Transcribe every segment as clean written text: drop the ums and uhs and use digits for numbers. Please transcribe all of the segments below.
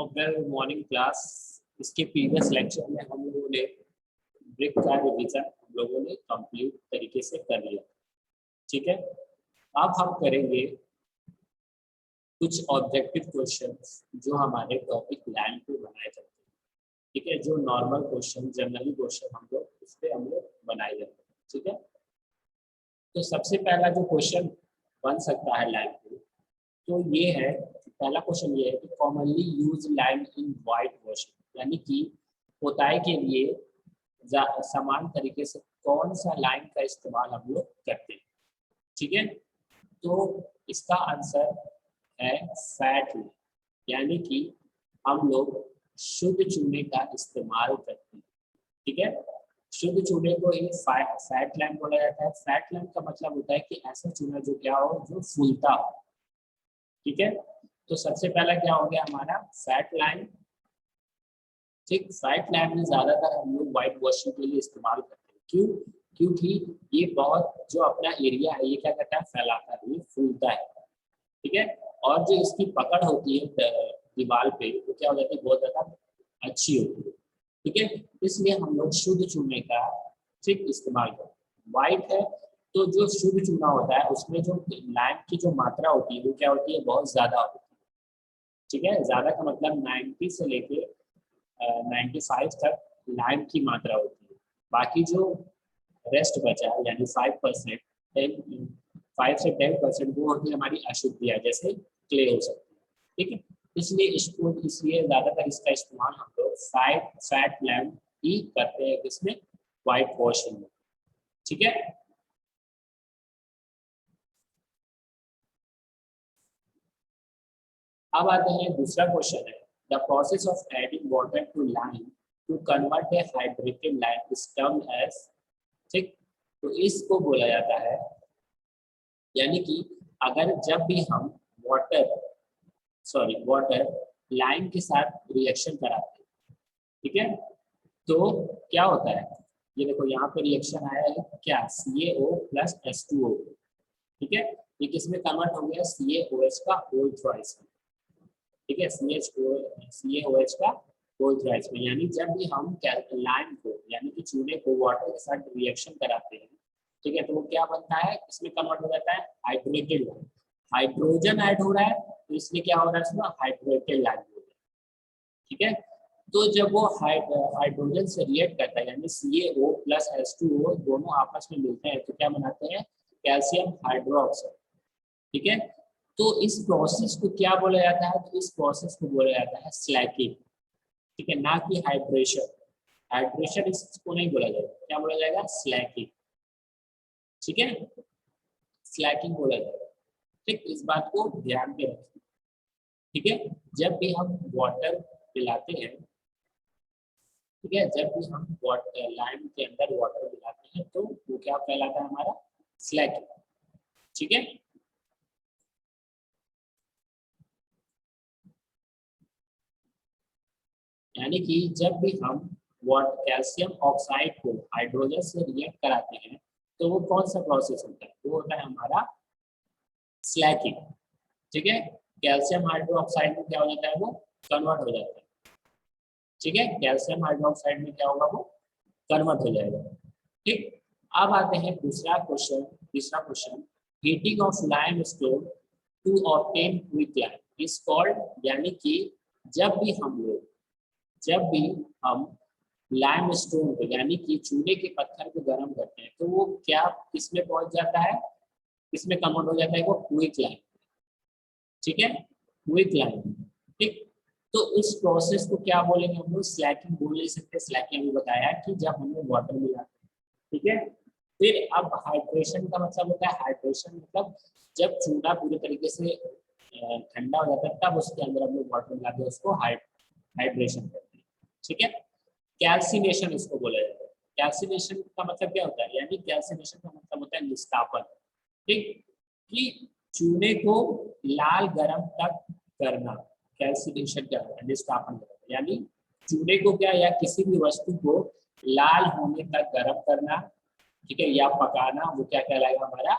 Well morning class. इसके previous lecture में हम लोगों ने ब्रिक का रिवीजन हम लोगों ने कंप्लीट तरीके से कर लिया। ठीक है, अब हम करेंगे कुछ ऑब्जेक्टिव क्वेश्चंस जो हमारे टॉपिक लाइन पे बनाए जाते हैं। ठीक है, जो नॉर्मल क्वेश्चन जनरली क्वेश्चन हम लोग उस पर हम लोग बनाए जाते हैं। ठीक है, तो सबसे पहला जो क्वेश्चन बन सकता है लाइन पे, तो ये है, पहला क्वेश्चन ये है कि commonly use line in white washing, यानी कि पोताई के लिए समान तरीके से कौन सा लाइन का इस्तेमाल हम लोग करते हैं। ठीक है, तो इसका आंसर है फैट लाइन, यानी कि हम लोग शुद्ध चूने का इस्तेमाल करते हैं। ठीक है, शुद्ध चूने को ही फैट लाइन बोला जाता है। फैट लाइन का मतलब होता है कि ऐसा चूना जो क्या हो, जो फूलता हो। ठीक है, तो सबसे पहला क्या हो गया हमारा फैट लाइन। ठीक, फैट लाइन में ज्यादातर हम लोग व्हाइट वॉशिंग के लिए इस्तेमाल करते हैं। क्यों? क्योंकि ये बहुत जो अपना एरिया है ये क्या करता है, फैलाता है, ये फूलता है। ठीक है, और जो इसकी पकड़ होती है दीवार पे वो क्या हो जाती है, बहुत ज्यादा अच्छी होती है। ठीक है, इसलिए हम लोग शुद्ध चूने का ठीक इस्तेमाल करते हैं। व्हाइट है तो जो शुद्ध चूना होता है उसमें जो लाइन की जो मात्रा होती है वो क्या होती है, बहुत ज्यादा होती है। ठीक है, ज्यादा का मतलब 90 से लेके 95 तक लाइन की मात्रा होती है। बाकी जो रेस्ट बचा यानी 5%, 5 से 10% वो होती है हमारी अशुद्धियाँ, जैसे क्ले हो सकती है। ठीक है, इसलिए ज्यादातर इसका इस्तेमाल हम लोग फैट लैम्प ही करते हैं, किसमें, व्हाइट वॉशिंग में। ठीक है, अब आते हैं दूसरा क्वेश्चन है, the process of adding water to line to convert a hydrated line is termed as. ठीक, तो इसको बोला जाता है, यानी कि अगर जब भी हम वाटर लाइन के साथ रिएक्शन कराते हैं, ठीक है, तो क्या होता है, ये देखो यहाँ पे रिएक्शन आया है क्या, CaO प्लस H2O। ठीक है, ये किसमें कन्वर्ट हो गया, CaOH का होल थ्राइस में। ठीक है, CaOH का होल थ्राइस में, यानी जब भी हम लाइन को यानी कि चूने को वाटर के साथ रिएक्शन कराते हैं, ठीक है, तो वो क्या बनता है, इसमें कन्वर्ट हो जाता है हाइड्रेटेड लाइन। हाइड्रोजन ऐड हो रहा है तो इसलिए क्या हो रहा है, इसमें हाइड्रेटेड लाइन हो रहा है। ठीक है, तो जब वो हाइड्रोजन से रिएक्ट करता है यानी CaO प्लस H2O दोनों आपस में मिलते हैं तो क्या बनाते हैं, कैल्शियम हाइड्रोक्साइड। ठीक है, तो इस प्रोसेस को क्या बोला जाता है, तो इस प्रोसेस को बोला जाता है स्लैकिंग। ठीक है, ना कि हाइड्रेशन। हाइड्रेशन इसको नहीं बोला जाएगा, क्या बोला जाएगा, स्लैकिंग। ठीक है, स्लैकिंग बोला जाएगा। ठीक, इस बात को ध्यान में रखें। ठीक है, जब भी हम वाटर पिलाते हैं, ठीक है, जब भी हम वाटर लाइन के अंदर वाटर मिलाते हैं तो वो क्या कहलाता है, हमारा स्लैकिंग। ठीक है, यानी कि जब भी हम कैल्शियम ऑक्साइड को हाइड्रोजन से रिएक्ट कराते हैं तो वो कौन सा प्रोसेस होता है, वो होता है हमारा स्लैकिंग। ठीक है, कैल्शियम हाइड्रोक्साइड में क्या हो जाता है, वो कन्वर्ट हो जाता है। ठीक है, कैल्शियम हाइड्रोक्साइड में क्या होगा, वो कन्वर्ट हो जाएगा। ठीक, अब आते हैं तीसरा question, heating of lime stone to obtain quick lime is called, यानी कि जब भी हम लाइम स्टोन को यानी कि चूने के पत्थर को गर्म करते हैं तो वो क्या किसमें पहुंच जाता है, किसमें कन्वर्ट हो जाता है, वो क्विक लाइम। ठीक है, क्विक लाइम। ठीक, तो इस प्रोसेस को क्या बोलेंगे हम लोग, स्लैकिंग बोल नहीं सकते। स्लैकिंग अभी बताया कि जब हमने वाटर मिला। ठीक है, फिर अब हाइड्रेशन का मतलब होता है, हाइड्रेशन मतलब जब चूना पूरे तरीके से ठंडा हो जाता है तब उसके अंदर हम लोग वाटर मिलाते हैं, उसको हाइड्रेशन करते हैं। ठीक है, कैल्सिनेशन इसको बोला जाता है। कैल्सिनेशन का मतलब क्या होता है, यानी कैल्सिनेशन का मतलब होता है निष्कापन। ठीक, कि चूने को लाल गरम तक करना, कैल्सिनेशन क्या होता है, निष्कापन करना, यानी चूने को क्या या किसी भी वस्तु को लाल होने तक गर्म करना, ठीक है, या पकाना, वो क्या कहलाएगा, हमारा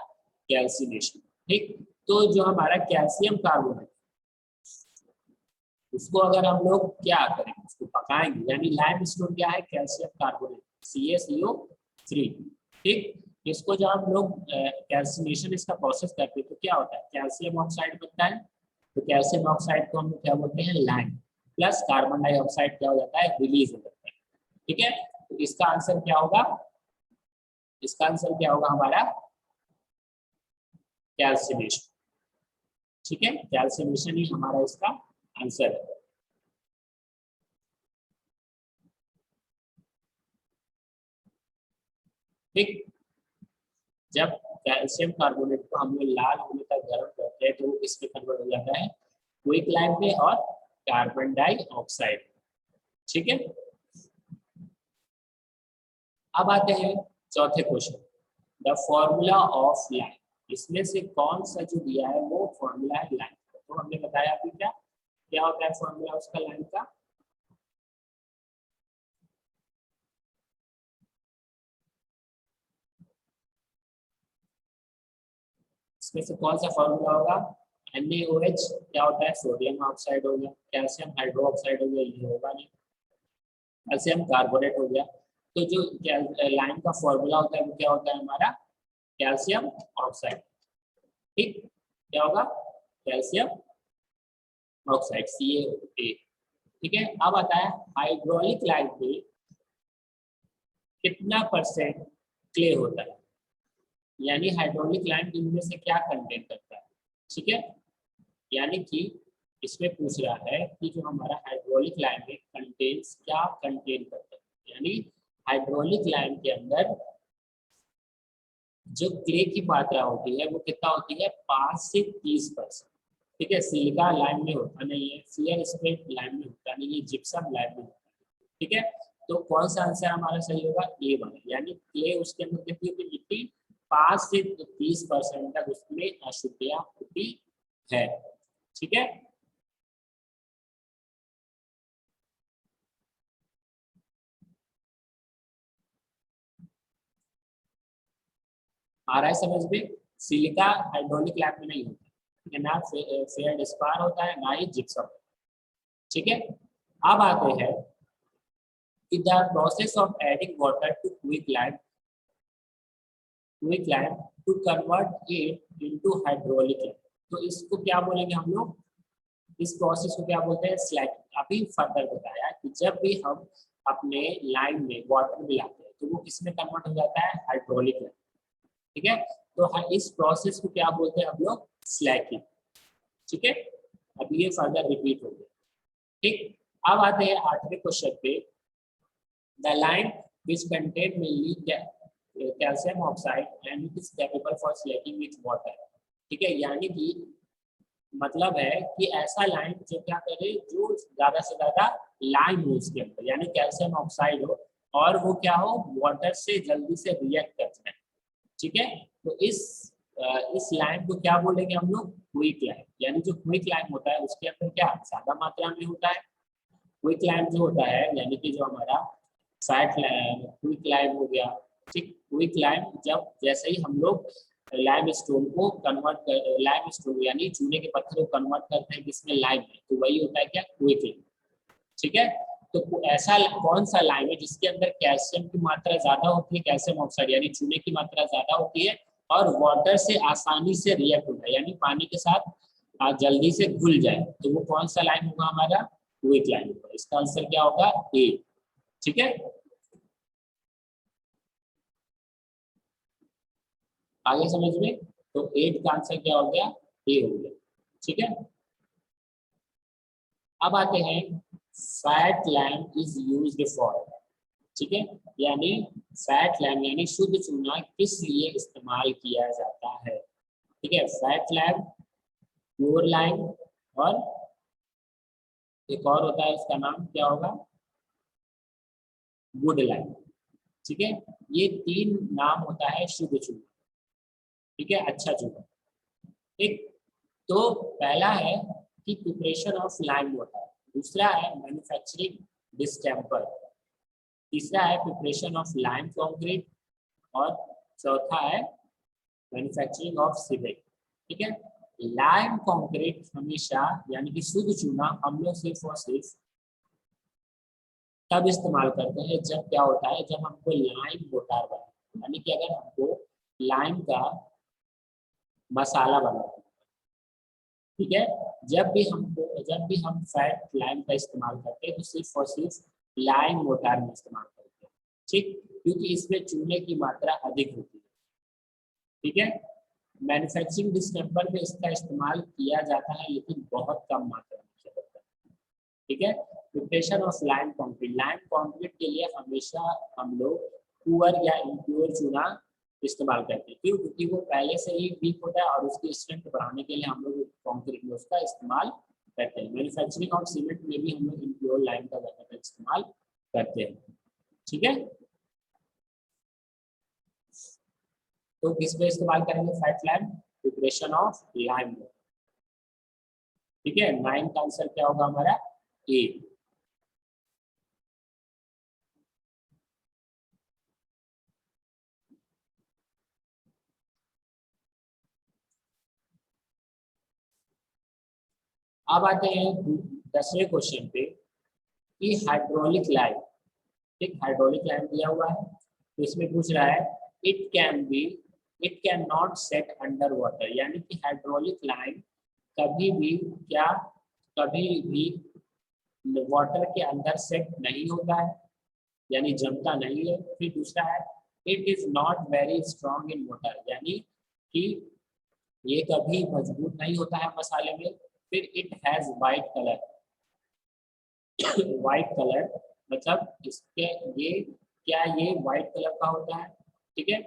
कैल्सिनेशन। ठीक, तो जो हमारा कैल्शियम कार्बोनेट, उसको अगर हम लोग क्या करेंगे, उसको पकाएंगे, यानी लाइमस्टोन क्या है, कैल्शियम कार्बोनेट CaCO3। ठीक, इसको जब हम लोग कैल्सिनेशन इसका प्रोसेस करते हैं तो क्या होता है, कैल्शियम ऑक्साइड बनता है। तो कैल्शियम ऑक्साइड को हम लोग क्या बोलते हैं, लाइम, प्लस कार्बन डाइऑक्साइड क्या हो जाता है, रिलीज हो जाता है। ठीक है, तो इसका आंसर क्या होगा, इसका आंसर क्या होगा हमारा, कैल्सिनेशन। ठीक है, कैल्सिनेशन ही हमारा इसका आंसर है। ठीक, जब कैल्शियम कार्बोनेट को हम लोग लाल होने तक गर्म करते हैं तो वो किसमें कन्वर्ट हो जाता है, क्विक लाइम में और कार्बन डाइऑक्साइड। ठीक है, अब आते हैं चौथे question, the formula of lime. इसमें से कौन सा जो दिया है वो फॉर्मूला है लाइम का। तो हमने बताया अभी क्या क्या होता है फॉर्मूला उसका लाइम का, इसमें से कौन सा फॉर्मूला होगा, NaOH क्या होता है, सोडियम ऑक्साइड हो गया, कैल्शियम हाइड्रोक्साइड हो गया, ये होगा नहीं, कैल्शियम कार्बोनेट हो गया। तो जो लाइम का फॉर्मूला होता है वो क्या होता है हमारा, कैल्शियम ऑक्साइड। ठीक, क्या होगा, कैल्शियम ऑक्साइड CaO। ठीक है, अब आता है हाइड्रोलिक लाइम में कितना परसेंट क्ले होता है, यानी हाइड्रोलिक लाइम इनमें से क्या कंटेन करता है। ठीक है, यानी कि इसमें पूछ रहा है कि जो हमारा हाइड्रोलिक लाइम में कंटेन्स क्या कंटेन करता है, यानी हाइड्रोलिक लाइम के अंदर जो क्ले की मात्रा होती है वो कितना होती है, 5 से 30%। ठीक है, सिलिका लाइम में होता नहीं है, फेयर स्पेट लाइम में होता नहीं है, जिप्सम लाइम में होता है। ठीक है, तो कौन सा आंसर हमारा सही होगा, ए वाला, यानी क्ले उसके अंदर कितनी होती है, मिट्टी 5 से 30% तक उसमें अशुद्धियां होती है। ठीक है, आ रहा है समझ में, सिलिका हाइड्रोलिक लैब में नहीं होता, ठीक है ना, फेयर स्पार होता है, ना ही जिप्सम। ठीक है, अब आते हैं कि the process of adding water to quick lime to convert it into hydraulic lime. तो इसको क्या बोलेंगे हम लोग, इस प्रोसेस को क्या बोलते हैं, स्लैकिंग। अभी फर्दर बताया कि जब भी हम अपने लाइम में वाटर मिलाते हैं तो वो किसमें कन्वर्ट हो जाता है, हाइड्रोलिक लाइम। ठीक है, तो इस प्रोसेस को क्या बोलते हैं हम लोग, स्लैकिंग। ठीक है, अब ये फर्दर रिपीट हो गया। ठीक, अब आते हैं 8वें क्वेश्चन पे, the lime which contain mainly calcium oxide and it is capable for Slaking with water. ठीक है, यानी कि मतलब है कि ऐसा लाइम जो क्या करे, जो ज्यादा से ज्यादा लाइम हो उसके अंदर, यानी कैल्शियम ऑक्साइड हो, और वो क्या हो, वाटर से जल्दी से रिएक्ट कर जाए। ठीक है, तो इस लाइम को क्या बोलेंगे हम लोग, क्विक लाइम। यानी जो क्विक लाइम होता है उसके अंदर क्या ज्यादा मात्रा में होता है। क्विक लाइम जो होता है यानी कि जो हमारा फैट लाइम, क्विक लाइम हो गया। ठीक, क्विक लाइम जब जैसे ही हम लोग लाइम स्टोन को कन्वर्ट कर, लाइम स्टोन यानी चूने के पत्थर को कन्वर्ट करते हैं किसमें, लाइम में, तो वही होता है क्या, क्विक लाइम। ठीक है, तो ऐसा कौन सा लाइम है जिसके अंदर कैल्शियम की मात्रा ज्यादा होती है, कैल्शियम ऑक्साइड यानी चूने की मात्रा ज्यादा होती है, और वाटर से आसानी से रिएक्ट होता है, यानी पानी के साथ जल्दी से घुल जाए, तो वो कौन सा लाइम होगा हमारा, क्विक लाइम होगा। इसका आंसर क्या होगा, ए। ठीक है, आगे समझ में, तो 8 का आंसर क्या हो गया, ए हो गया। ठीक है, अब आते हैं fat lamp is used for. ठीक है, यानी फैट लैम्प यानी शुद्ध चूना किस लिए इस्तेमाल किया जाता है। ठीक है, फैट लैम्प, प्योर लाइम, और एक और होता है इसका नाम क्या होगा, गुड लाइम। ठीक है, ये 3 नाम होता है शुद्ध चूना। ठीक है, अच्छा चूना। ठीक, तो पहला है कि प्रिपरेशन ऑफ लाइम वाटर, दूसरा है मैन्युफैक्चरिंग डिस्टेम्पर, तीसरा है प्रिपरेशन ऑफ लाइम कंक्रीट, और चौथा है मैन्युफैक्चरिंग ऑफ सीवेज। ठीक है, लाइम कंक्रीट हमेशा यानी कि शुद्ध चूना हम लोग सिर्फ और सिर्फ तब इस्तेमाल करते हैं जब क्या होता है, जब हमको लाइम मोटार बनाना, यानी कि अगर हमको लाइम का मसाला बनाना, ठीक है, जब भी हम फैट लाइम का इस्तेमाल करते हैं तो सिर्फ और सिर्फ लाइम मोटार में इस्तेमाल करते हैं, ठीक, क्योंकि इसमें चूने की मात्रा अधिक होती है, ठीक है। मैन्युफैक्चरिंग डिस्टेंपर में इसका इस्तेमाल किया जाता है लेकिन बहुत कम मात्रा में किया जाता है, ठीक है। प्रिपरेशन ऑफ लाइम कंक्रीट के लिए हमेशा हम लोग पुअर या इम्प्योर चूना इस्तेमाल करते हैं, क्यों, क्योंकि वो पहले से ही वीक होता है और उसकी स्ट्रेंथ बढ़ाने के लिए हम लोग कंक्रीट में उसका इस्तेमाल करते हैं। मैन्युफैक्चरिंग ऑफ सीमेंट में भी हम लोग इम्प्योर लाइम का ज़्यादातर इस्तेमाल करते हैं, ठीक है। तो किस में इस्तेमाल करेंगे fat lime? Preparation of lime, ठीक है। 9 का आंसर क्या होगा हमारा? ए। अब आते हैं 10वें क्वेश्चन पे कि हाइड्रोलिक लाइम, ठीक, हाइड्रोलिक लाइम दिया हुआ है तो इसमें पूछ रहा है it can not set under water, यानी कि हाइड्रोलिक लाइम कभी भी क्या, कभी भी वाटर के अंदर सेट नहीं होता है, यानी जमता नहीं है। फिर दूसरा है it is not very strong in water, यानी कि ये कभी मजबूत नहीं होता है मसाले में। फिर it has white colour, white colour मतलब इसके ये क्या, ये वाइट कलर का होता है, ठीक है।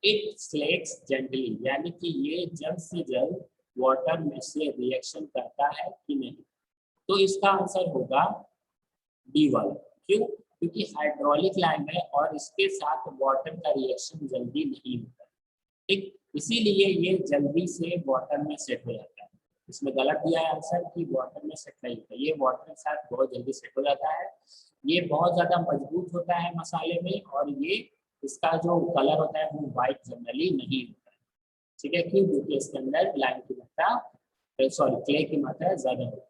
इट स्लेक्स जेंटली, यानी कि ये जल्द से जल्द वाटर में से रिएक्शन करता है कि नहीं, तो इसका आंसर होगा डी वाला। क्यों? क्योंकि हाइड्रोलिक लाइम है और इसके साथ वाटर का रिएक्शन जल्दी नहीं होता, ठीक, इसीलिए ये जल्दी से वाटर में सेट हो जाता है। इसमें गलत दिया है आंसर कि वाटर में सेट नहीं होता, ये वाटर के साथ बहुत जल्दी सेट हो जाता है। ये बहुत ज़्यादा मजबूत होता है मसाले में और ये इसका जो कलर होता है वो वाइट जनरली नहीं होता है, ठीक है। क्यों? क्योंकि इसके अंदर लाइम की मात्रा, सॉरी क्ले की मात्रा ज़्यादा होती है,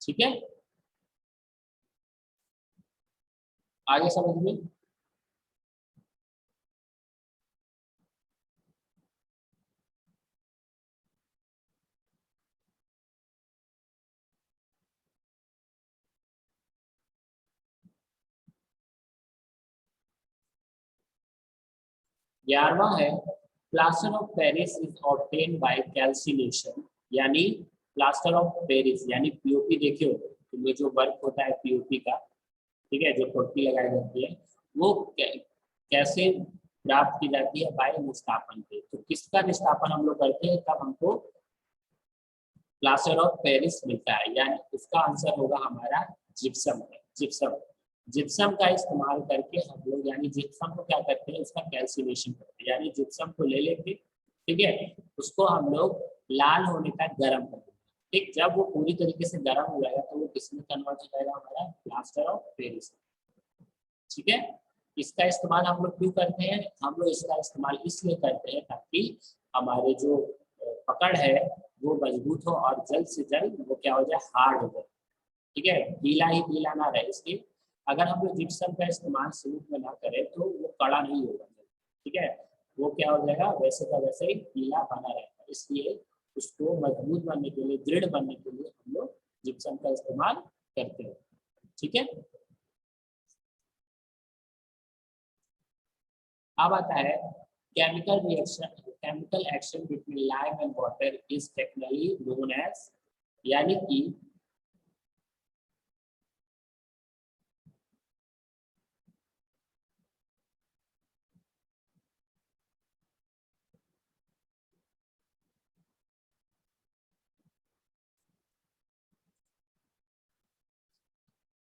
ठीक है। आगे समझ में। 11वां है plaster of Paris is obtain bye calcination, यानी प्लास्टर ऑफ पेरिस यानी पीओपी देखे हो तो ये जो वर्क होता है पीओपी का, ठीक है, जो पट्टी लगाई जाती है वो कैसे प्राप्त की जाती है? बाय निस्तापन पे। तो किसका निस्तापन हम लोग करते हैं तब हमको प्लास्टर ऑफ पेरिस मिलता है, यानी उसका आंसर होगा हमारा जिप्सम है, जिप्सम। जिप्सम का इस्तेमाल करके हम लोग, यानी जिप्सम को क्या करते हैं, उसका कैल्सिनेशन करते हैं, यानी जिप्सम को ले लेके, ठीक है, उसको हम लोग लाल होने तक गर्म करते हैं, ठीक, जब वो पूरी तरीके से गर्म हो जाएगा तो वो किसमें कन्वर्ट हो जाएगा? हमारा प्लास्टर ऑफ पेरिस, ठीक है। इसका इस्तेमाल हम लोग क्यों करते हैं? हम लोग इसका इस्तेमाल इसलिए करते हैं ताकि हमारे जो पकड़ है वो मजबूत हो और जल्द से जल्द वो क्या हो जाए, हार्ड हो जाए, ठीक है, गीला ही गीला ना रहे। इसलिए अगर हम लोग जिप्सम का इस्तेमाल सीमेंट में ना करें तो वो कड़ा नहीं होगा, ठीक है, वो क्या हो जाएगा, वैसे का वैसे ही गीला बना रहेगा। इसलिए उसको मजबूत बनने के लिए, दृढ़ बनने के लिए हम लोग जिप्सम का इस्तेमाल करते हैं, ठीक है। अब आता है chemical reaction, chemical action between lime and water is technically known as, यानी कि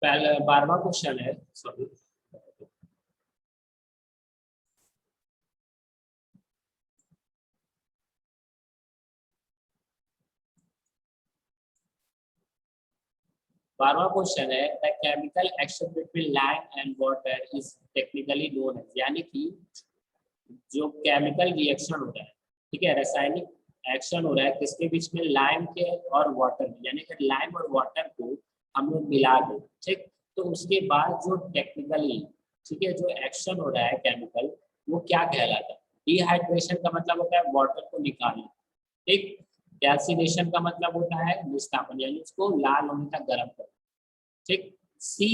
पहले 12वां क्वेश्चन है, सॉरी 12वां क्वेश्चन है the chemical action between lime and water is technically known as, यानी कि जो केमिकल रिएक्शन होता है, ठीक है, रासायनिक एक्शन हो रहा है किसके बीच में, लाइम के और वाटर में, यानी कि लाइम और वाटर को हम लोग मिला दें, ठीक। तो उसके बाद जो टेक्निकली, ठीक है, जो एक्शन हो रहा है केमिकल, वो क्या कहलाता है? डिहाइड्रेशन का मतलब होता है वाटर को निकालना, ठीक। कैल्सिनेशन का मतलब होता है विस्थापन, यानी उसको लाल होने तक गर्म करना, ठीक। सी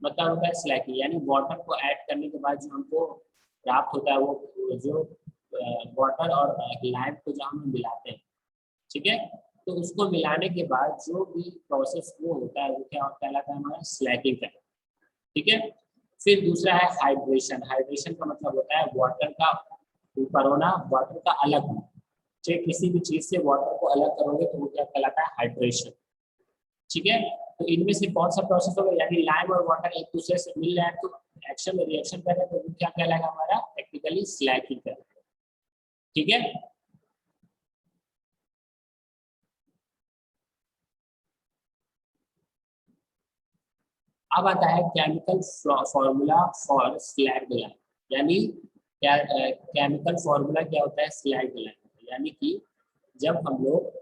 मतलब होता है स्लैकिंग, यानी वाटर को ऐड करने के बाद जो हमको प्राप्त होता है वो जो वाटर और लाइम को जो हम मिलाते हैं, ठीक है, तो उसको मिलाने के बाद जो भी प्रोसेस वो होता है वो क्या कहलाता है? हमारा स्लैकिंग का, ठीक है। फिर दूसरा है हाइड्रेशन। हाइड्रेशन का मतलब होता है वाटर का ऊपर होना, वाटर का अलग होना, चाहे किसी भी चीज से वाटर को अलग करोगे तो वो क्या कहलाता है? हाइड्रेशन, ठीक है। तो इनमें से कौन सा प्रोसेस होगा, यानी लाइम और वाटर एक दूसरे से मिल रहा है तो एक्शन में रिएक्शन कर रहे हैं, तो वो क्या कहलाएगा? हमारा टेक्निकली स्लैकिंग कहलाएगा, ठीक है। अब आता है chemical formula for slag line, यानी क्या केमिकल फॉर्मूला क्या होता है स्लैग लाइन, यानी कि जब हम लोग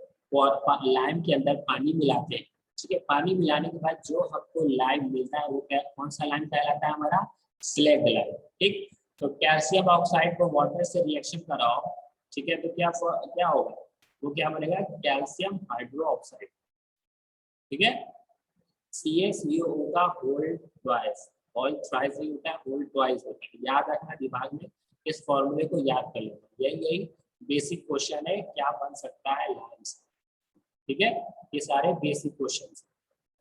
लाइम के अंदर पानी मिलाते हैं, ठीक है, पानी मिलाने के बाद जो हमको लाइम मिलता है वो क्या, कौन सा लाइम कहलाता है? हमारा स्लैग लाइम, ठीक। तो कैल्शियम ऑक्साइड को वाटर से रिएक्शन कराओ, ठीक है, तो क्या क्या होगा? वो क्या बनेगा? कैल्शियम हाइड्रो ऑक्साइड, ठीक है। CaCO का होल ट्वाइस, होल ट्वाइस नहीं होता है, होल ट्वाइस होता है, याद रखना दिमाग में, इस फॉर्मूले को याद कर लेना, यही बेसिक क्वेश्चन है, क्या बन सकता है लाइन से, ठीक है। ये सारे बेसिक क्वेश्चन,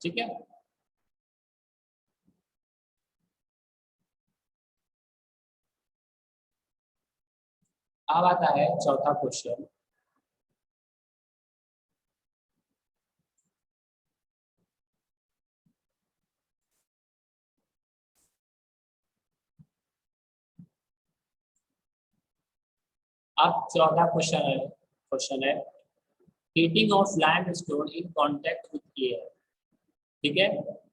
ठीक है। अब आता है चौथा क्वेश्चन। अब चौथा क्वेश्चन है heating of lime stone in contact with air, ठीक है।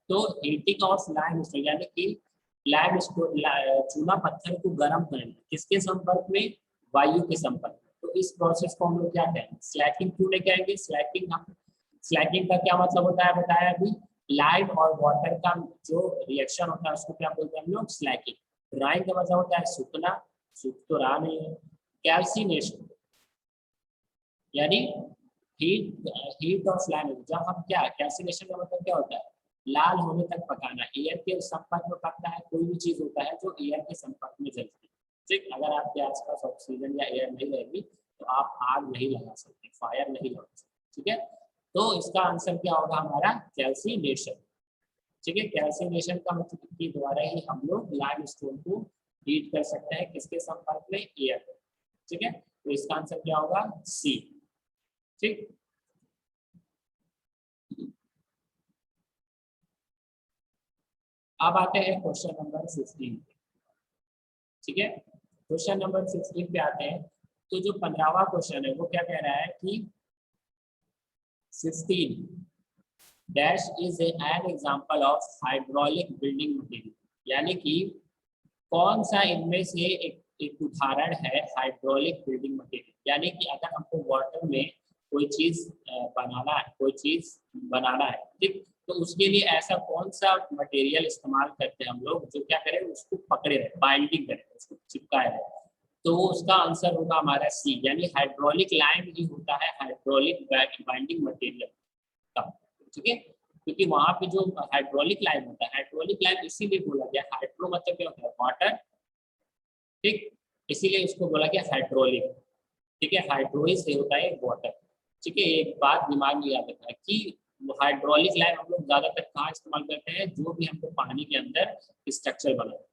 तो हीटिंग ऑफ लाइम स्टोन यानी कि लाइम स्टोन चूना पत्थर को गर्म करना, किसके संपर्क में? वायु के संपर्क में। तो इस प्रोसेस को हम लोग क्या कहेंगे? स्लैकिंग क्यों नहीं कहेंगे? स्लैकिंग हम, स्लैकिंग का क्या मतलब होता है बताया अभी? लाइम और वाटर का जो रिएक्शन होता है उसको क्या बोलते हैं हम लोग? स्लैकिंग। ड्राइंग का मतलब होता है सूखना, सूख तो रहा नहीं है। कैल्सिनेशन यानी हीट, हीट ऑफ लाइम, जब हम क्या, कैल्सिनेशन का मतलब क्या होता है? लाल होने तक पकाना, एयर के संपर्क में पकता है, कोई भी चीज होता है जो एयर के संपर्क में जलती है, ठीक। अगर आपके आसपास ऑक्सीजन या एयर नहीं रहेगी तो आप आग नहीं लगा सकते, फायर नहीं लगा सकते, ठीक है। तो इसका आंसर क्या होगा हमारा? कैल्सिनेशन, ठीक है। कैल्सिनेशन का मतलब के द्वारा ही हम लोग लाइम स्टोन को हीट कर सकते हैं, किसके संपर्क में? एयर, ठीक है। तो इसका आंसर क्या होगा? सी, ठीक। अब आते हैं क्वेश्चन नंबर 15, ठीक है। क्वेश्चन नंबर 16 पे आते हैं। तो जो 15वां क्वेश्चन है वो क्या कह रहा है कि 15 dash is an example of hydraulic building material, यानी कि कौन सा इनमें से एक उदाहरण है हाइड्रोलिक बिल्डिंग मटेरियल, यानी कि अगर हमको वाटर में कोई चीज बनाना है, कोई चीज बनाना है, ठीक। तो उसके लिए ऐसा कौन सा मटेरियल इस्तेमाल करते हैं हम लोग जो क्या करें? उसको पकड़े रहे, बाइंडिंग करें, उसको चिपकाए रहे। तो उसका आंसर होगा हमारा सी, यानी हाइड्रोलिक लाइम ही होता है हाइड्रोलिक बाइंडिंग मटेरियल का, ठीक है। क्योंकि वहां पे जो हाइड्रोलिक लाइम होता है, हाइड्रोलिक लाइम इसीलिए बोला गया, हाइड्रो मतलब क्या होता है? वाटर, ठीक। इसीलिए इसको बोला गया हाइड्रोलिक, ठीक है। हाइड्रोलिक से होता है वाटर, ठीक है। एक बात दिमाग में याद रखना है कि हाइड्रोलिक लाइम हम लोग ज्यादातर कहाँ इस्तेमाल करते हैं? जो भी हमको पानी के अंदर स्ट्रक्चर बनाना है,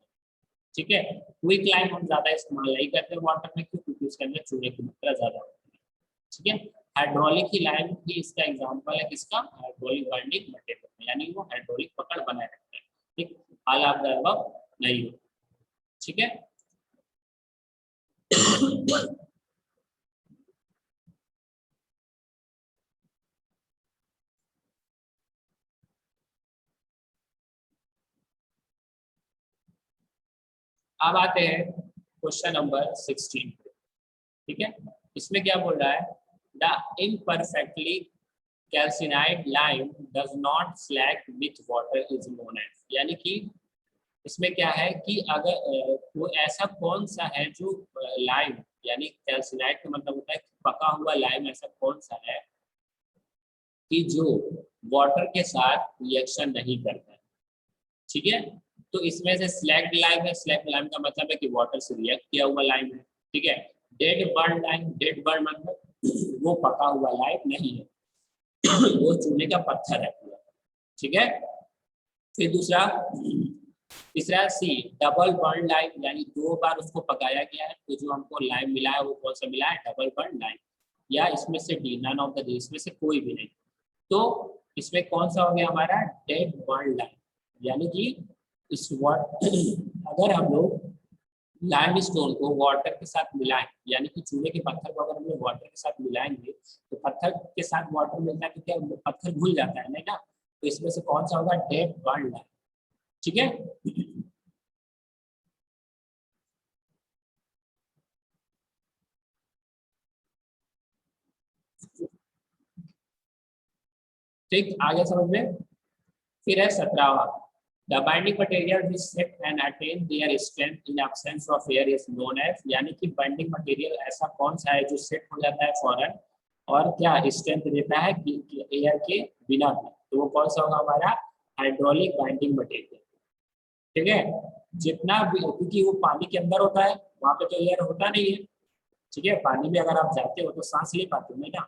ठीक है। क्विक लाइम हम ज्यादा इस्तेमाल नहीं करते वाटर में, क्योंकि उसके अंदर चूने की मात्रा ज्यादा होती है, ठीक है। हाइड्रोलिक ही लाइम भी इसका एग्जांपल है, किसका? हाइड्रोलिक बाइंडिंग मटेरियल, यानी वो हाइड्रोलिक पकड़ बनाए रखता है, ठीक। हाल आप नहीं हो, ठीक है। अब आते हैं क्वेश्चन नंबर 16, ठीक है। इसमें क्या बोल रहा है the imperfectly calcined lime does not slag with water is known as, यानी कि इसमें क्या है कि अगर वो ऐसा कौन सा है जो लाइम, यानी कैल्सिनाइड का मतलब होता है पका हुआ लाइम, ऐसा कौन सा है कि जो वाटर के साथ रिएक्शन नहीं करता है। ठीक है, तो इसमें से स्लैग्ड लाइम है, स्लैग्ड लाइम का मतलब है कि वाटर से रिएक्ट किया हुआ लाइम है। ठीक है, dead burn lime, dead burn मतलब वो पका हुआ लाइम नहीं है वो चूने का पत्थर है पूरा। ठीक है, फिर दूसरा, तीसरा सी डबल बर्न लाइम, यानी 2 बार उसको पकाया गया है, तो जो हमको लाइम मिला है वो कौन सा मिला है, डबल बर्न लाइम। या इसमें से डी, नन ऑफ द, इसमें से कोई भी नहीं। तो इसमें कौन सा हो गया हमारा, डेड बर्न लाइम, यानी कि इस अगर हम लोग लाइम स्टोन को वाटर के साथ मिलाएं, यानी कि चूने के पत्थर को अगर हम लोग वाटर के साथ मिलाएंगे तो पत्थर के साथ वाटर मिलता है तो क्या पत्थर घुल जाता है नहीं ना, तो इसमें से कौन सा होगा, डेड बर्न लाइम। ठीक है, ठीक, आगे समझ में। फिर है 17वां, the binding material which set and attain their strength in absence of air is known as, यानी कि बाइंडिंग मटेरियल ऐसा कौन सा है जो सेट हो जाता है फौरन और क्या स्ट्रेंथ देता है कि एयर के बिना भी, तो वो कौन सा होगा हमारा, हाइड्रोलिक बाइंडिंग मटेरियल। ठीक है, जितना भी, क्योंकि वो पानी के अंदर होता है, वहां पे तो एयर होता नहीं है। ठीक है, पानी में अगर आप जाते हो तो सांस ले पाते हो नहीं ना,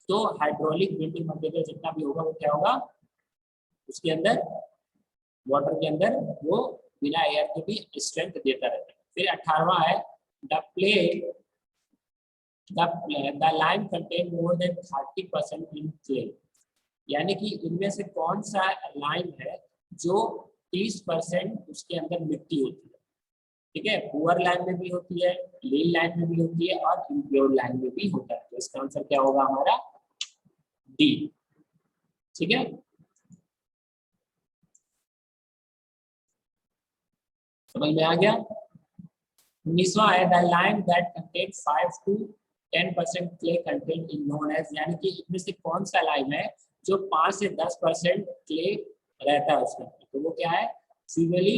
तो हाइड्रोलिक बाइंडिंग मटेरियल जितना भी होगा वो क्या होगा, उसके अंदर, वाटर के अंदर वो बिना एयर के भी स्ट्रेंथ देता रहता है। फिर 18वां है, the play the lime contain more than 30% in clay, यानी कि इनमें से कौन सा लाइम है जो 30% उसके अंदर मिट्टी होती है। ठीक है, पुअर लाइम में भी होती है, लीन लाइम में भी होती है और इम्प्योर लाइम में भी होता है, तो इसका आंसर क्या होगा हमारा, डी। ठीक है, समझ में आ गया। 19वां है, the lime that contain 5 to 10% clay content in known as, यानी कि इनमें से कौन सा लाइम है जो 5 से 10% क्ले रहता है उसमें, तो वो क्या है, फ्यूवेली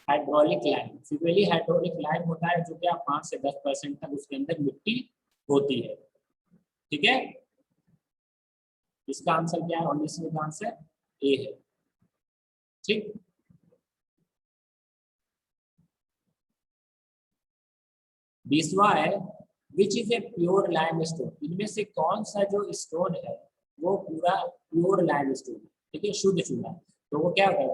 हाइड्रोलिक लाइम। फ्यूवेली हाइड्रोलिक लाइम होता है जो क्या 5 से 10% तक उसके अंदर मिट्टी होती है। ठीक है, इसका आंसर क्या है, 19वें का आंसर ए है। ठीक, 20वां है, which is a pure lime stone, इनमें से कौन सा जो स्टोन है वो पूरा प्योर लाइम स्टोन, ठीक है, शुद्ध चूना, तो वो क्या होता है,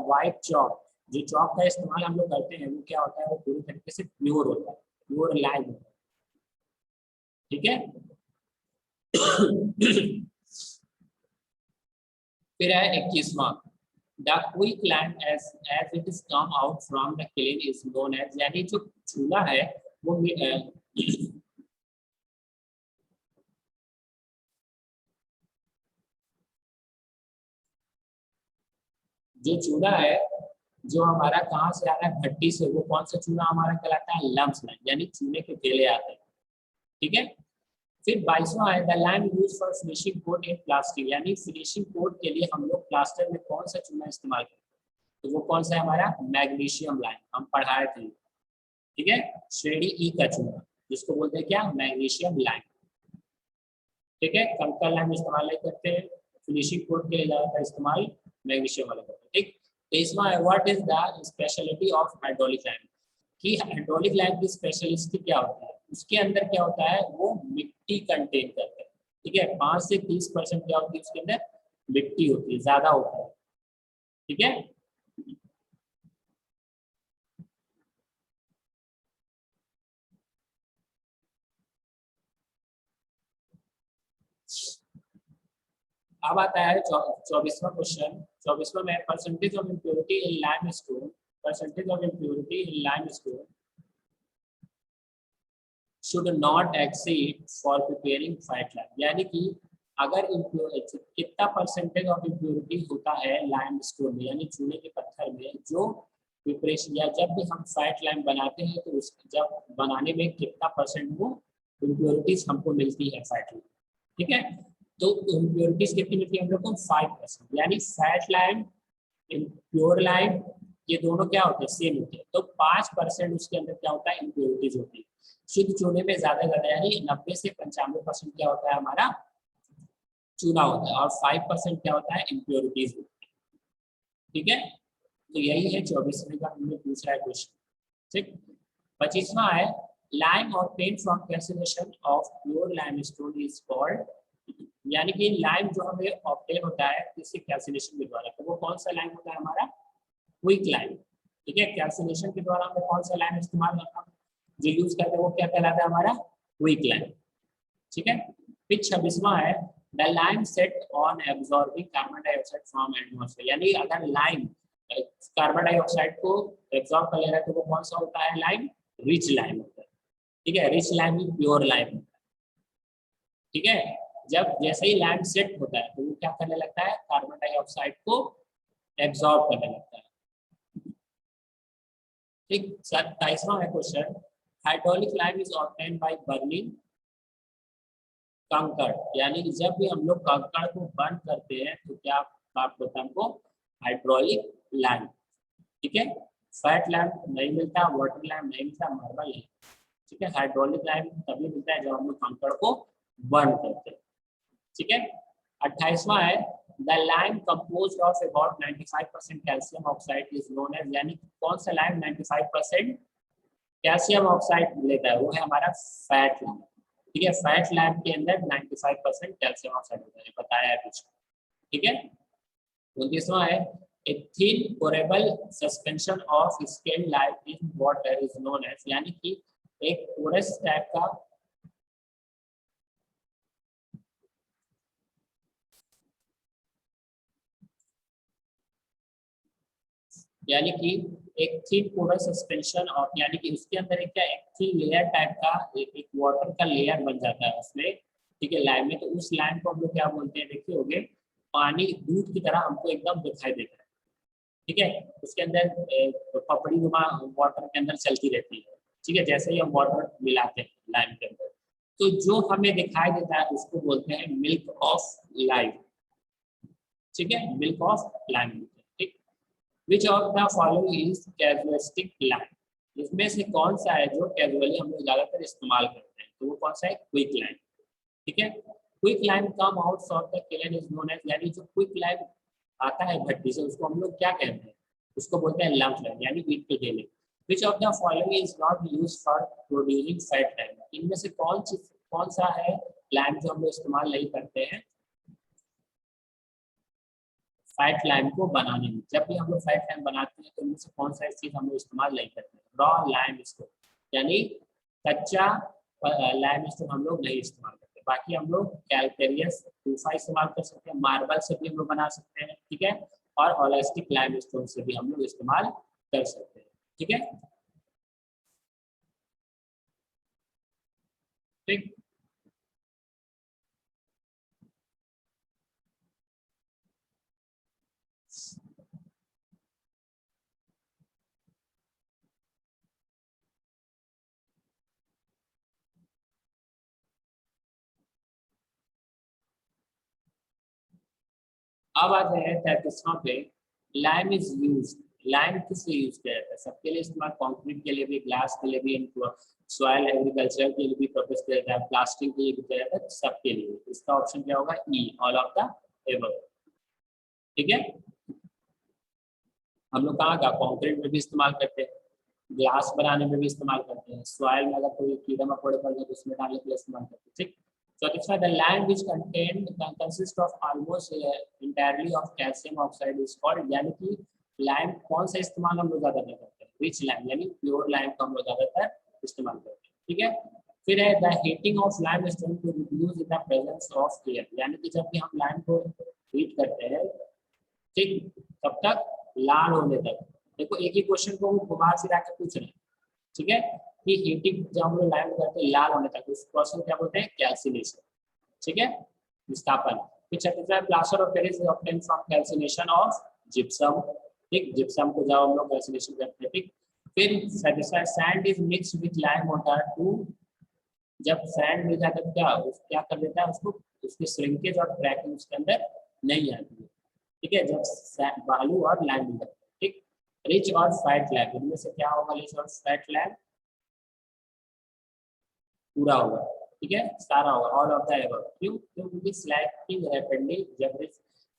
व्हाइट चॉक, जो चॉक का इस्तेमाल हम लोग करते हैं वो क्या होता है, वो पूरी तरीके से प्योर होता है, प्योर लाइम होता है। ठीक है फिर है 21वां, the quick land as it is come out from the killing is known as, यानी जो चूना है वो जो चूना है जो हमारा कहाँ से आ रहा है, भट्टी से, वो कौन सा चूना हमारा कहलाता है, लम्स लाइन, यानी चूने के ढेले आते हैं। ठीक है, फिर 22वां है, the lime used for finishing coat in plastic, यानी फिनिशिंग कोट के लिए हम लोग प्लास्टर में कौन सा चूना इस्तेमाल करते हैं, तो वो कौन सा है हमारा, मैग्नीशियम लाइम, हम पढ़ाए थे। ठीक है, श्रेणी ई का चूना जिसको बोलते हैं क्या, मैग्नीशियम लाइम। ठीक है, कंकर लाइम इस्तेमाल नहीं करते हैं, फिनिशिंग कोट के लिए ज्यादातर इस्तेमाल मैग्नीशियम वाला करते हैं। ठीक, तेईसवां है, what is the speciality of hydraulic lime, कि हाइड्रोलिक लाइम की स्पेशलिटी क्या होता है, उसके अंदर क्या होता है, वो मिट्टी कंटेन करता है। ठीक है, 5 से 30% क्या होती है उसके अंदर, मिट्टी होती है, ज्यादा होता है। ठीक है, अब आता है 24वां क्वेश्चन। 24वां में percentage of impurity in lime stone, percentage of impurity in lime stone should not exceed for preparing fight lime, यानी कि अगर कितना परसेंटेज ऑफ इम्प्योरिटी होता है लाइम स्टोन में, यानी चूने के पत्थर में, जो प्रिपरेशन या जब भी हम फाइट लाइम बनाते हैं तो उस जब बनाने में कितना परसेंट वो इम्प्योरिटीज हमको मिलती है फाइट लाइम। ठीक है। तो इम्प्योरिटीज कितनी मिलती है हम लोग को 5%, यानी फैट लाइम, प्योर लाइम, ये दोनों क्या होते हैं, सेम होते हैं। तो 5% उसके अंदर क्या होता है, इम्प्योरिटीज होती है। शुद्ध चूने में ज्यादा यानी 90 से 95% क्या होता है हमारा चूना होता है, और 5% क्या होता है, इम्प्योरिटीज होती है। ठीक है, तो यही है 24वें का हमने पूछा है क्वेश्चन। ठीक, 25वां है लाइम और paint from calcination of pure limestone is called, यानी कि लाइम जो हमें ऑब्टेन होता है किसी कैल्सिनेशन के द्वारा, तो वो कौन सा लाइम होता है हमारा, क्विक लाइम। ठीक है, कैल्सिनेशन के द्वारा हमें कौन सा लाइम इस्तेमाल करना जो यूज करते हैं वो क्या कहलाता है हमारा, क्विक लाइम। ठीक है, फिर 26वां है the lime set on absorbing carbon dioxide from atmosphere, यानी अगर लाइम कार्बन डाइऑक्साइड को एब्जॉर्ब कर ले रहा है तो वो कौन सा होता है, लाइम रिच लाइम होता है। ठीक है, रिच लाइम ही प्योर लाइम होता है। ठीक है, जब जैसे ही लाइम सेट होता है तो वो क्या करने लगता है, कार्बन डाइऑक्साइड को एब्जॉर्ब करने लगता है। ठीक, 27वां है question hydraulic lime is obtained by burning कंकड़, यानी कि जब भी हम लोग कंकड़ को बर्न करते हैं तो क्या प्राप्त होता है हमको, हाइड्रोलिक लाइम। ठीक है, फैट लाइम नहीं मिलता, वाटर लाइम नहीं मिलता, मार्बल है। ठीक है, हाइड्रोलिक लाइम तभी मिलता है जब हम लोग कंकड़ को बर्न करते हैं। ठीक है, 28वां है the lime composed of about 95% calcium oxide is known as, यानी कौन सा लाइम 95% कैल्शियम ऑक्साइड लेता है, वो है हमारा फैट लाइम। ठीक है, फैट लाइम के अंदर 95% कैल्शियम ऑक्साइड होता है, बताया है कुछ। ठीक है, 29वां है a thin pourable suspension of scaled lime in water is known as, यानी कि एक पोरस टाइप का, यानी कि एक थिन पोरस सस्पेंशन और यानी कि उसके अंदर एक क्या, एक थिन लेयर टाइप का एक वाटर का लेयर बन जाता है उसमें। ठीक है, लाइम में, तो उस लाइम को हम लोग क्या बोलते हैं, देखिए होगे पानी दूध की तरह हमको एकदम दिखाई देता है। ठीक है, उसके अंदर पपड़ी नुमा वाटर के अंदर चलती रहती है। ठीक है, जैसे ही हम वाटर मिलाते हैं लाइम के अंदर तो जो हमें दिखाई देता है उसको बोलते हैं मिल्क ऑफ लाइम। ठीक है, मिल्क ऑफ लाइम। ठीक, which of the following is casualistic lime, इसमें से कौन सा है जो कैजुअली हम लोग ज्यादातर इस्तेमाल करते हैं, तो वो कौन सा है, क्विक लाइम। ठीक है, quick lime come out of the kiln is known as, यानी जो क्विक लाइम आता है भट्टी से उसको हम लोग क्या कहते हैं, उसको बोलते हैं लम्प लाइम, यानी वीट के डेले। Which of the following is not use for producing fat lime, इनमें से कौन सा है लाइम जो हम लोग इस्तेमाल नहीं करते हैं फैट लाइम को बनाने में। जब भी हम लोग फैट लाइम बनाते हैं तो इनमें से कौन सा चीज हम लोग इस्तेमाल नहीं करते, रॉ लाइम स्टोन, यानी कच्चा लाइम स्टोन हम लोग नहीं इस्तेमाल करते। बाकी हम लोग कैल्केरियस टूफा इस्तेमाल कर सकते हैं, मार्बल से भी हम लोग बना सकते हैं। ठीक है, और होलिस्टिक लाइम स्टोन से भी हम लोग इस्तेमाल कर सकते हैं। ठीक है, ठीक। अब आते हैं 33वां पे, लाइम इज यूज, लाइम किस लिए यूज किया जाता है, सबके लिए इस्तेमाल, कंक्रीट के लिए भी, ग्लास के लिए भी, सॉइल एग्रीकल्चर के लिए भी पर्पज किया जाता है, प्लास्टिक के लिए भी किया जाता है, सबके लिए। इसका ऑप्शन क्या होगा, ई, ऑल ऑफ द एबव। ठीक है, हम लोग कहाँ का कंक्रीट में भी इस्तेमाल करते हैं, ग्लास बनाने में भी इस्तेमाल करते हैं, सॉइल में अगर कोई कीड़ा मकोड़े पड़ जाए तो उसमें डालने के लिए इस्तेमाल करते हैं। ठीक, satisfy the land which contain consist of almost entirely of calcium oxide is called, यानी कि लाइम कौन सा इस्तेमाल हम लोग ज्यादातर करते हैं, रिच लाइम, यानी प्योर लाइम का हम लोग ज्यादातर इस्तेमाल करते हैं। ठीक है, फिर है the heating of lime stone to reduce the presence of air, यानी कि जब भी हम लाइम को हीट करते हैं, ठीक, तब तक लाल होने तक। देखो एक ही क्वेश्चन को वो घुमा फिरा के पूछ रहे हैं। ठीक है, कि हीटिंग जब हम लोग लाइम करते हैं लाल होने तक, उस प्रोसेस को क्या बोलते हैं, कैल्सिनेशन। ठीक है, विस्थापन। फिर 36 plaster of Paris is obtained from calcination of gypsum. ठीक, जिप्सम को जब हम लोग कैल्सिनेशन करते हैं। ठीक, फिर 37 sand is mixed with lime water to, जब सैंड मिल जाता है तो क्या क्या कर देता है उसको उसकी श्रिंकेज और क्रैकिंग उसके अंदर नहीं आती है, ठीक है, जब बालू और लैंड मिलता है, ठीक। रिच और फैट लैब, इनमें से क्या होगा, रिच और फैट लैब पूरा होगा, ठीक है, सारा होगा, ऑल ऑफ द एबव। क्यों? क्योंकि स्लैकिंग रैपिडली, जब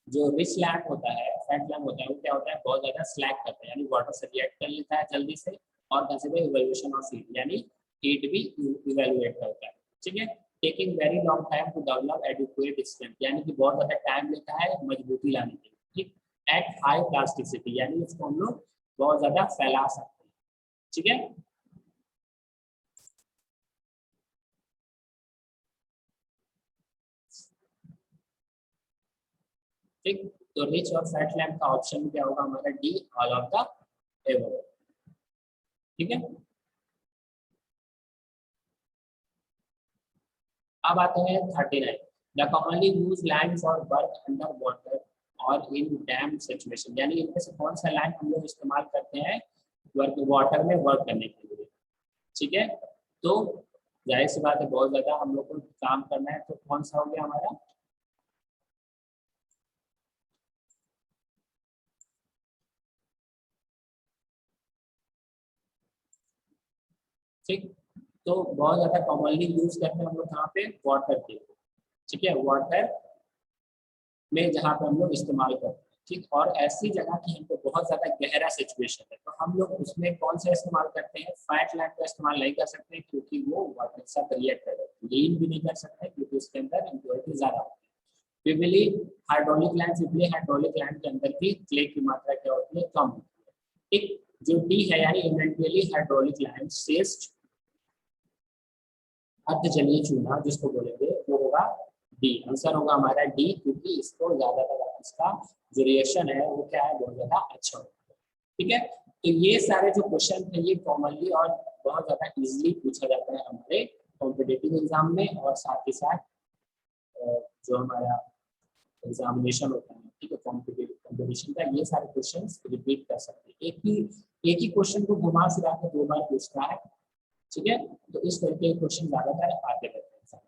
जो रिच लैंड होता है, फैट लैंड होता है, वो क्या होता है, बहुत ज्यादा स्लैक करता है, यानी वाटर से रिएक्ट कर लेता है जल्दी से, और कंसीडर इवोल्यूशन ऑफ हीट, यानी हीट भी इवेल्युएट करता है, ठीक है। Taking very long time to develop adequate strength, यानी कि बहुत ज्यादा टाइम लेता है मजबूती लाने के लिए, ठीक। एट हाई प्लास्टिसिटी, यानी इसको हम लोग बहुत ज्यादा फैला सकते हैं, ठीक है। ठीक, तो रिच और फैट लैम्प का ऑप्शन क्या होगा हमारा, D, all of the above, ठीक है। अब आते हैं 39, the commonly use land for work under water और इन डैम सिचुएशन, यानी इनमें से कौन सा लैंड हम लोग इस्तेमाल करते हैं वर्क वाटर में वर्क करने के लिए, ठीक है। तो जाहिर सी बात है, बहुत ज्यादा हम लोग को काम करना है, तो कौन सा हो गया हमारा, ठीक। तो बहुत ज्यादा कॉमनली यूज करते हैं हम लोग कहाँ पे, वाटर के, ठीक है, वाटर में जहाँ पे हम लोग इस्तेमाल करते हैं, ठीक। और ऐसी जगह की हमको बहुत ज्यादा गहरा सिचुएशन है, तो हम लोग उसमें कौन सा इस्तेमाल करते हैं, फैट लैंड का इस्तेमाल नहीं कर सकते, क्योंकि वो वाटर के साथ रिएक्ट कर रहे हैं। लीन भी नहीं कर सकते क्योंकि उसके अंदर इम्प्योरिटी ज्यादा होती है। Feebly hydraulic land, simply hydraulic land के अंदर भी क्ले की मात्रा क्या होती है, कम होती है, ठीक। जो डी है, यानी इवेंचुअली हाइड्रोलिक लैंड सेस्ट अर्ध जलीय चूना जिसको बोलेंगे, वो होगा डी, आंसर होगा हमारा डी, क्योंकि इसको ज्यादातर इसका जो रिएक्शन है वो क्या है, बहुत ज्यादा अच्छा होता है, ठीक है। तो ये सारे जो क्वेश्चन थे ये कॉमनली और बहुत ज्यादा इजीली पूछा जाता है हमारे कॉम्पिटिटिव एग्जाम में, और साथ ही साथ जो हमारा एग्जामिनेशन होता है, ठीक है, कॉम्पिटिटिव कॉम्पिटिशन का, ये सारे क्वेश्चन रिपीट कर सकते हैं, एक ही क्वेश्चन को घुमा फिरा के 2 बार पूछता है, ठीक है। तो इस तरह के क्वेश्चन ज्यादातर आते रहते हैं,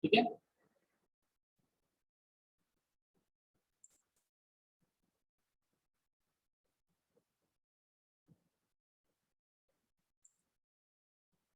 ठीक है।